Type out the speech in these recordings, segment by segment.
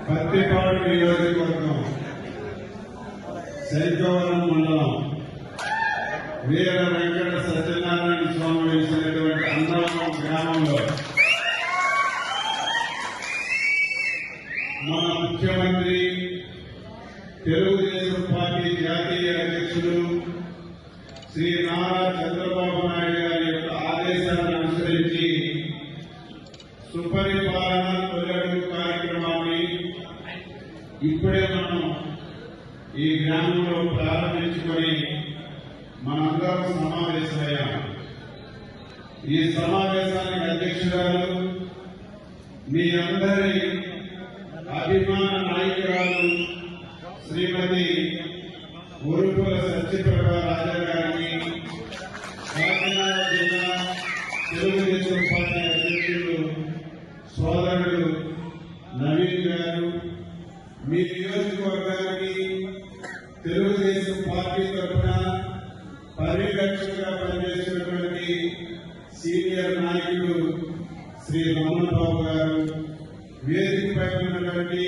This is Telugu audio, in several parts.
పత్తిపాడు నియోజకవర్గం శైకవరం మండలం వీర వెంకట సత్యనారాయణ స్వామి వేసినటువంటి అందరం గ్రామంలో మన ముఖ్యమంత్రి తెలుగుదేశం పార్టీ జాతీయ అధ్యక్షుడు శ్రీ నారా చంద్రబాబు నాయుడు గారి యొక్క ఆదేశాలను అనుసరించి సుపరిపాలన తొలగడు కార్యక్రమాన్ని ఇప్పుడే మనం ఈ గ్రామంలో ప్రారంభించుకొని మనందరం సమావేశమయ్యాం. ఈ సమావేశానికి అధ్యక్షురాలు మీ అందరి అభిమాన నాయకురాలు శ్రీమతి ఉరుపుల సత్యప్రభ రాజా గారికి, కాకినాడ జిల్లా తెలుగుదేశం పార్టీ అధ్యక్షుడు సోదరుడు నవీన్ గారు, మీ నియోజకవర్గానికి తెలుగుదేశం పార్టీ తరఫున పరిరక్షకుగా పనిచేస్తున్నటువంటి సీనియర్ నాయకుడు శ్రీ రమణ బాబు గారు, వేదికపై ఉన్నటువంటి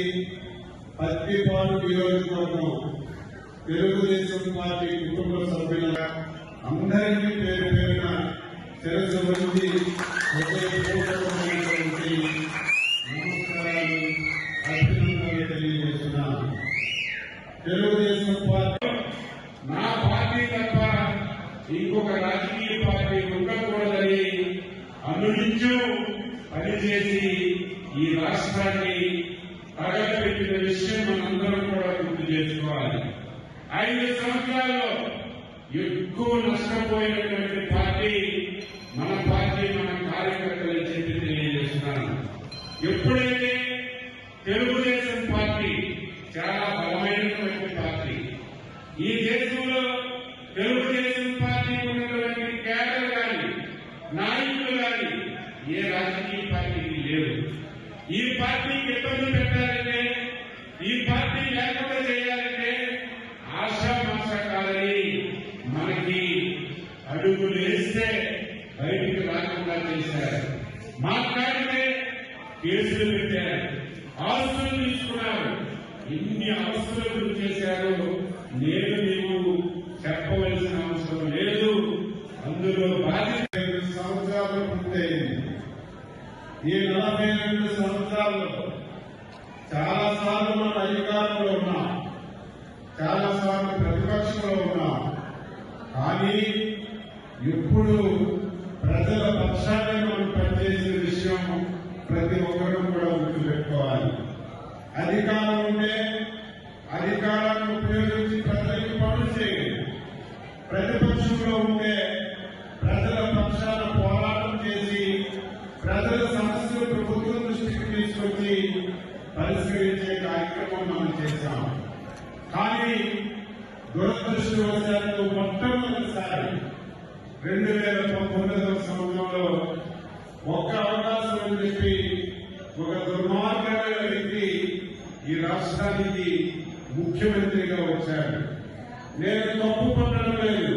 పత్తిపాడు నియోజకవర్గం తెలుగుదేశం పార్టీ కుటుంబ సభ్యులుగా అందరికీ పేరు పేరున శిరస్సు వంచి హృదయపూర్వకమైనటువంటి నమస్కారాలు, అభినందనలు తెలియజేస్తున్నాను. తెలుగుదేశం పార్టీ నా పార్టీ తప్ప ఇంకొక రాజకీయ పార్టీ ఉండకూడదని అనునిత్యం పనిచేసి ఈ రాష్ట్రాన్ని తగలబెట్టిన విషయం మనందరం కూడా గుర్తు చేసుకోవాలి. 5 సంవత్సరాల్లో ఎక్కువ నష్టపోయినటువంటి పార్టీ మన పార్టీ, మన కార్యకర్తలు చెప్పి తెలియజేస్తున్నాను. ఎప్పుడైతే తెలుగుదేశం పార్టీ చాలా బలమైనటువంటి పార్టీ, ఈ దేశంలో తెలుగుదేశం పార్టీ ఉన్నటువంటి కేడర్ కానీ నాయకులు కానీ ఏ రాజకీయ పార్టీకి లేవు. ఈ పార్టీకి ఇబ్బంది పెట్టాలంటే, ఈ పార్టీ లేకుండా చేయాలంటే ఆశామాష కాదని మనకి అడుగులు వేస్తే బయటికి రాకుండా చేశారు. మాట్లాడితే కేసులు పెట్టారు, ఆస్తులు తీసుకున్నారు. ఎన్ని అవసరాలు గురి చేశారో నేను మీకు చెప్పవలసిన అవసరం లేదు. అందులో బాధ్యత 5 సంవత్సరాలు పూర్తయింది. ఈ 42 సంవత్సరాల్లో చాలా సార్లు మన అధికారంలో ఉన్నాం, చాలా సార్లు ప్రతిపక్షంలో ఉన్నాం. కానీ ఇప్పుడు ప్రజల పక్షాన్ని మనం పనిచేసే విషయం ప్రతి ఒక్కరూ కూడా గుర్తుపెట్టుకోవాలి. అధికారం ఉంటే అధికారాన్ని ఉపయోగించి ప్రజలకు పనులు చేయాలి. ప్రతిపక్షంలో ఉంటే ప్రజల పక్షాన పోరాటం చేసి ప్రజల సమస్యలు ప్రభుత్వం దృష్టికి తీసుకొచ్చి పరిష్కరించే కార్యక్రమం మనం చేశాం. కానీ దురదృష్టవశాత్తు మొట్టమొదటిసారి 2019వ సంవత్సరంలో ఒక్క అవకాశం అని చెప్పి ఒక దుర్మార్గమైన వ్యక్తి ఈ రాష్ట్రానికి ముఖ్యమంత్రిగా వచ్చాడు. నేను తప్పు పట్టడం లేదు.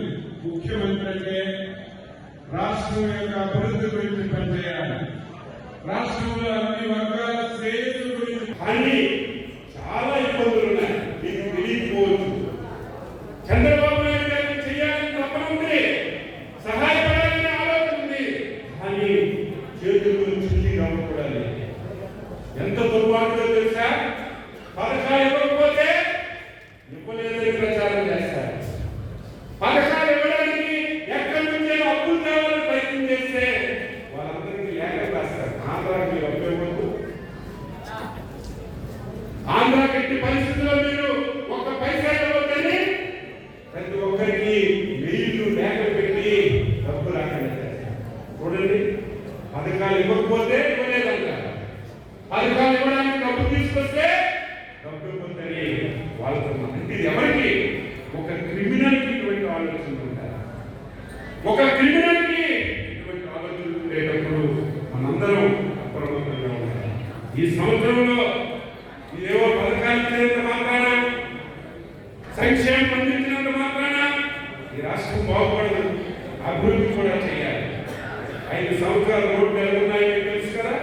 ముఖ్యమంత్రి అంటే రాష్ట్రం యొక్క అభివృద్ధి గురించి పనిచేయాలి, రాష్ట్రంలో అన్ని వర్గాల శ్రేయస్సు గురించి. కానీ చాలా ఇబ్బందులు ఉన్నాయి, మీకు తెలియకపోవచ్చు. చంద్రబాబు నాయుడు గారికి చేయాలని తపన ఉంది, సహాయపడాలని ఆలోచన ఉంది. కానీ చేతులు చిల్లి నమ్మకూడదు. ఎంత దుర్మార్గం తెలుసా? పథకాలు ఇవ్వకపోతే ఇవ్వలేదని ప్రచారం చేస్తారు. పథకాలు ఇవ్వడానికి ఎక్కడి నుంచే అప్పులు తేవాలని ప్రయత్నం చేస్తే వాళ్ళందరికీ లేఖలు రాస్తారు. ఆంధ్రాకి అప్పు ఇవ్వద్దు, ఆంధ్రాకి ఎట్టి పరిస్థితుల్లో మీరు ఒక్క పైసా ఇవ్వద్దని ప్రతి ఒక్కరికి మెయిల్లు లేఖలు పెట్టి డబ్బు రాకుండా చేస్తారు. చూడండి, పథకాలు ఇవ్వకపోతే ఇవ్వలేదంటారు, పథకాలు ఇవ్వడానికి డబ్బు తీసుకొస్తే డబ్బు ఇవ్వద్దని వాళ్ళతో. అంటే ఎవరికి? ఒక క్రిమినల్కి ఇటువంటి ఆలోచనలు ఉంటారు. ఒక క్రిమినల్కి ఇటువంటి ఆలోచనలు ఉండేటప్పుడు మనందరం అప్రమత్తంగా ఉండాలి. ఈ సంవత్సరంలో ఇదేవో పథకాలు ఇచ్చినంత మాత్రాన, సంక్షేమం అందించినంత మాత్రాన ఈ రాష్ట్రం బాగుపడదు. అభివృద్ధి కూడా చేయాలి. 5 సంవత్సరాల రోడ్లు ఎలా ఉన్నాయో తెలుసు కదా.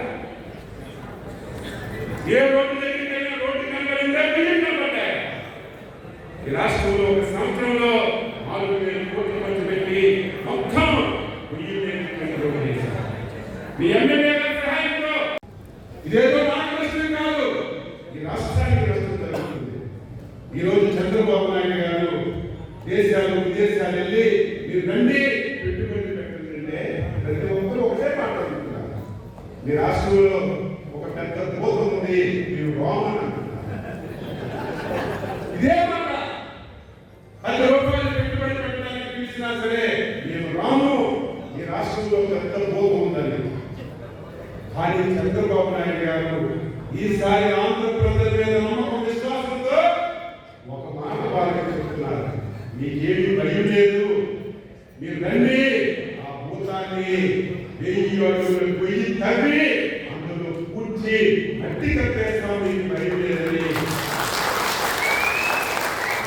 ఏ రోడ్డు దగ్గరికైనా రోడ్డు కనబడిందా, బిల్డింగ్ కనబడ్డాయి. ఈ రాష్ట్రంలో ఒక సంవత్సరంలో 4,000 కోట్లు ఖర్చు పెట్టి మొత్తం రోడ్డు చేశారు. మీ ఎమ్మెల్యే గారి సహాయంతో. ఇదేదో నాకు నష్టం కాదు, ఈ రాష్ట్రానికి నష్టం జరుగుతుంది. ఈరోజు చంద్రబాబు నాయుడు గారు దేశాలు విదేశాలు వెళ్ళి మీరు రండి పెట్టుబడి పెట్టండి, ప్రతి ఒక్కరూ ఒకటే మాట్లాడుతున్నారు. మీ రాష్ట్రంలో ఒక పెద్ద పోత ఉంది, మీరు రోమన్ అంటున్నారు. ఇదే మాట 10 రూపాయలు పెట్టుబడి పెట్టడానికి పిలిచినా సరే మేము రాము, ఈ రాష్ట్రంలో పెద్ద పోత ఉందని. కానీ చంద్రబాబు నాయుడు గారు ఈసారి ఆంధ్రప్రదేశ్ మీద నమ్మకం విశ్వాసంతో ఒక మాట వాళ్ళకి చెప్తున్నారు, మీకేమీ భయం లేదు, మీరు రండి, ఆ భూతాన్ని 1000 అడుగులు పొయ్యి తవ్వి అందులో కూర్చి మట్టి కట్టేస్తాం, మీకు భయం లేదని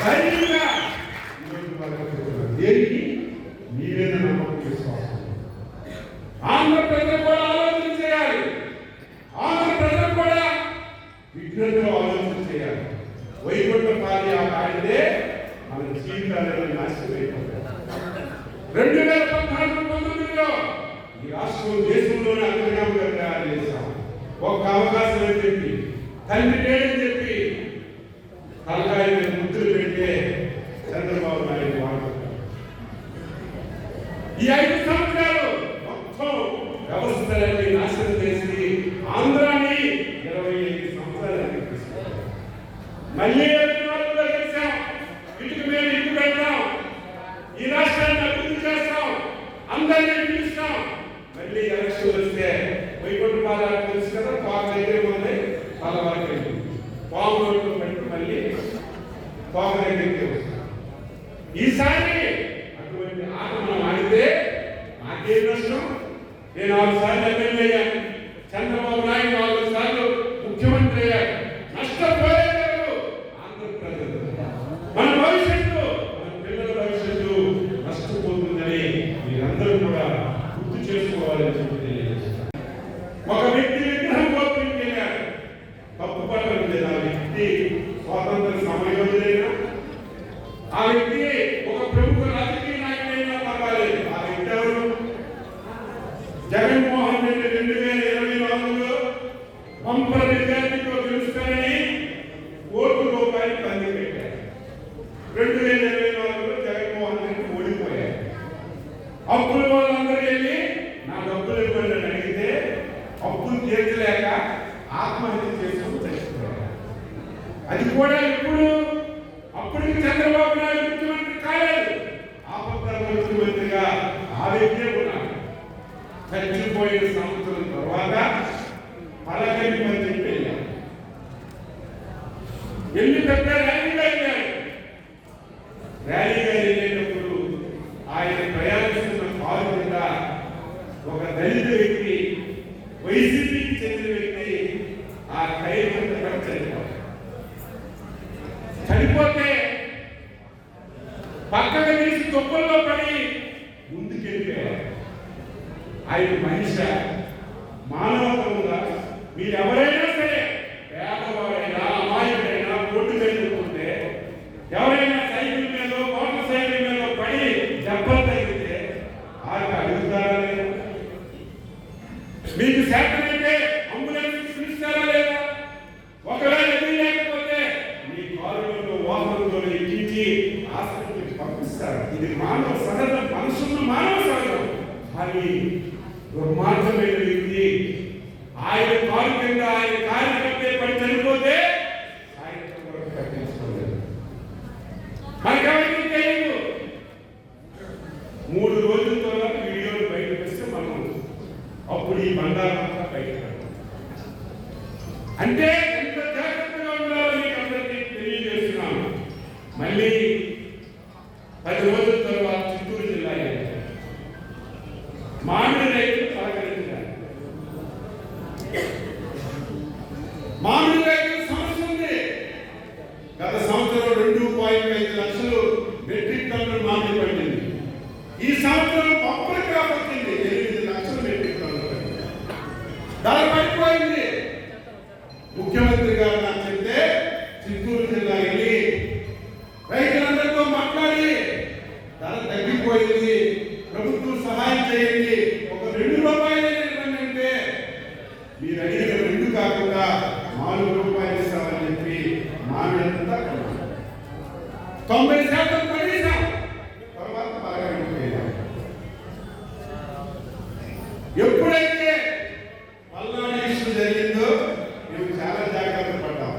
ధైర్యంగా ఈరోజు వాళ్ళకి చెప్తున్నారు. దేనికి? మీ మీద నమ్మకం విశ్వాసం. ఆంధ్రప్రదేశ్ కూడా ఆలోచన చేయాలి, ఆంధ్రప్రదేశ్ కూడా విఘ్నంతో ఆలోచన చేయాలి. వైకుంఠపాలి ఆ కాడితే మన జీవితాలను నాశనం అయిపోతాయి. 2014-19లో ఈ రాష్ట్రం దేశంలోనే అగ్రగామిగా తయారు చేశాం. ఒక్క అవకాశం అని చెప్పి, తండ్రి లేదని చెప్పి తలకాయ మీద ముద్దులు పెడితే చంద్రబాబు నాయుడు వాడుకుంటారు. ఈ 5 సంవత్సరాలు మొత్తం వ్యవస్థలన్నీ నాశనం చేసి ఆంధ్రాని 25 సంవత్సరాలు మళ్ళీ గెలిచాం. ఇటుకు మేము ఇటు పెడతాం, ఈ రాష్ట్రాన్ని అభివృద్ధి చేస్తాం, అందరినీ పిలుస్తాం. మళ్ళీ ఎలక్షన్ వస్తే వైకుంఠ పాదాలు తెలుసు కదా, పాము దగ్గర ఉంది, పలవారికి పాము రోడ్లు పెట్టి మళ్ళీ పాము దగ్గరికి వస్తాం. ఈసారి అటువంటి ఆట మనం ఆడితే నాకేం నష్టం? నేను 6 సార్లు ఎమ్మెల్యే అయ్యాను, చంద్రబాబు నాయుడు 4 సార్లు ముఖ్యమంత్రి అయ్యారు. నష్టపోయేది ఆంధ్రప్రదేశ్, మన భవిష్యత్తు, మన పిల్లల భవిష్యత్తు నష్టపోతుందని మీరందరూ కూడా గుర్తు చేసుకోవాలని చెప్పి తెలియజేస్తాను. ఒక వ్యక్తి విగ్రహం ఓపెనింగ్ చేయాలి, తప్పు పట్టడం లేదు. ఆ వ్యక్తి స్వాతంత్ర సమయోధులైనా, ఆ వ్యక్తి ఒక ప్రముఖ రాజకీయ నాయకుడైనా పర్వాలేదు. ఆ వ్యక్తి ఎవరు? జగన్మోహన్ రెడ్డి 2024లో పంపల విద్యార్థితో గెలుస్తారని ₹1 పంది పెట్టారు. 2024లో జగన్మోహన్ రెడ్డి ఓడిపోయారు. అప్పుల వాళ్ళందరూ వెళ్ళి నా డబ్బులు ఇవ్వండి అని అడిగితే అప్పులు తీర్చలేక ఆత్మహత్య చేసుకుని చచ్చిపోయారు. అది కూడా ఇప్పుడు అప్పటికి చంద్రబాబు నాయుడు ముఖ్యమంత్రి కాలేదు, ఆపత్కాల ముఖ్యమంత్రిగా ఆ వ్యక్తే ఉన్నాడు. చచ్చిపోయిన సంవత్సరం తర్వాత పలకని మంత్రి వెళ్ళారు, వెళ్ళి పెద్ద ర్యాలీగా వెళ్ళారు. ర్యాలీగా వెళ్ళేటప్పుడు ఆయన ప్రయాణిస్తున్న కారు కింద ఒక దళిత వ్యక్తి, వైసీపీకి చెందిన వ్యక్తి ఆ ఖైదు కింద పడి చనిపోయారు. చనిపోతే పక్కన తీసి తుప్పల్లో పడి ముందుకెళ్ళిపోయారు. ఆయన మనిషి మానవత్వంగా మీరు ఎవరైనా సరే, పేదవాడైనా అమాయకుడైనా రోడ్డు వెళ్ళుకుంటే, ఎవరైనా సైకిల్ మీద మోటార్ సైకిల్ మీద పడి దెబ్బలు తగిలితే ఆయన అడుగుతారా లేదా? మీకు శాఖనైతే అంబులెన్స్ పిలుస్తారా లేదా? ఒకవేళ ఎదురు లేకపోతే మీ కారులో వాహనంలో ఎక్కించి హాస్పిటల్కి పంపిస్తారు. ఇది మానవ సహజం, మనుషులు మానవ సహజం. కానీ దుర్మార్గమైన వ్యక్తి ఆయన కారు కింద ఆయన కార్యకర్తే పడి చనిపోతే సాయంత్రం వరకు పట్టించుకోలేదు. మనకెవరికి తెలియదు. 3 రోజుల తర్వాత వీడియోలు బయటకు వస్తే మనం అప్పుడు ఈ బండారంతా బయట. అంటే ఎంత జాగ్రత్తగా ఉండాలో మీకు అందరికీ తెలియజేస్తున్నాను. మళ్ళీ 10 రోజుల తర్వాత చిత్తూరు జిల్లా మామిడి రైతులు సహకరించారు. మామిడి రైతుల సమస్య ఉంది. గత సంవత్సరం 2.5 లక్షలు మెట్రిక్ టన్నులు మామిడి పండింది. ఈ సంవత్సరం పంపర్ క్రాప్ వచ్చింది 8 లక్షలు చేయండి, ఒక 2 రూపాయలు ఇవ్వండి అంటే మీరు అడిగిన 2 కాకుండా 4 రూపాయలు ఇస్తామని చెప్పి మామిడంతా కన్నా 90% పడేసాం. తర్వాత బాగా వెళ్ళిపోయాం. ఎప్పుడైతే పల్నాడు ఇష్యూ జరిగిందో మేము చాలా జాగ్రత్త పడ్డాం.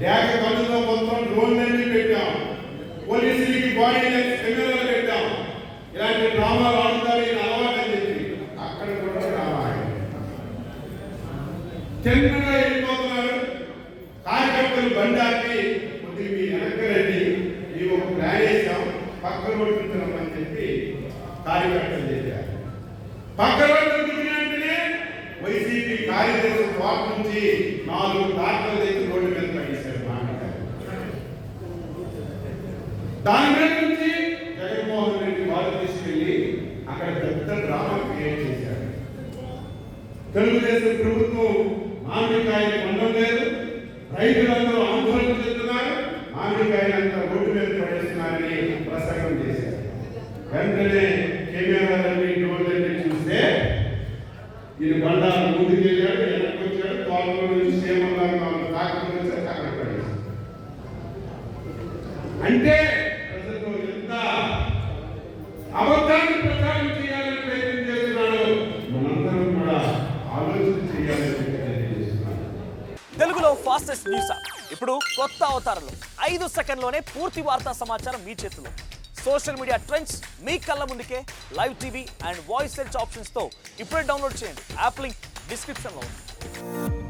డ్యాగ పనుల్లో మొత్తం డ్రోన్లన్నీ పెట్టాం, పోలీసులకి బాడీ కెమెరాలు పెట్టాం. ఇలాంటి డ్రామాలు ఆడుతారు ఈయన అలవాటు అని చెప్పి అక్కడ కూడా డ్రామా చిన్నగా వెళ్ళిపోతున్నారు. కార్యకర్తలు బండాకి కొద్దిగా మీ వెనక్కరండి, మేము ఒక ప్లాన్ వేసాం, పక్క రోడ్డు రమ్మని చెప్పి కార్యకర్తలు చేశారు. పక్క రోడ్డు వెంటనే వైసీపీ కార్యదర్శి తోట నుంచి 4 ట్రాక్టర్లు తెచ్చి రోడ్డు మీద పడేశారు. దాని మీద నుంచి జగన్మోహన్ రెడ్డి వాళ్ళు తీసుకెళ్లి అక్కడ పెద్ద డ్రామా క్రియేట్ చేశారు. తెలుగుదేశం ప్రభుత్వం మామిడికాయలు కొనడం లేదు, రైతులందరూ ఆందోళన చెందుతున్నారు, మామిడికాయలంతా రోడ్డు మీద పడేస్తున్నారని ప్రసంగం చేశారు. వెంటనే కెమెరాలన్నీ డ్రోన్లన్నీ చూస్తే ఈయన బండారు ముందుకు వెళ్ళాడు, వెనక్కి వచ్చాడు, తోటలో నుంచి సేమలాగా ట్రాక్టర్ వచ్చి అక్కడ పడేశారు. అంటే ప్రజల్లో ఎంత అబద్ధాన్ని ప్రచారం చేయాలని ప్రయత్నం చేస్తున్నాడు, మనందరం కూడా ఆలోచన చేయాలని తెలియజేస్తున్నాను. తెలుగులో ఫాస్టెస్ట్ న్యూస్ యాప్ ఇప్పుడు కొత్త అవతారంలో 5 సెకండ్లోనే పూర్తి వార్తా సమాచారం మీ చేతిలో. సోషల్ మీడియా ట్రెండ్స్ మీ కళ్ళ ముందుకే live TV and voice search ఆప్షన్స్తో ఇప్పుడే డౌన్లోడ్ చేయండి. యాప్ లింక్ డిస్క్రిప్షన్లో ఉంది.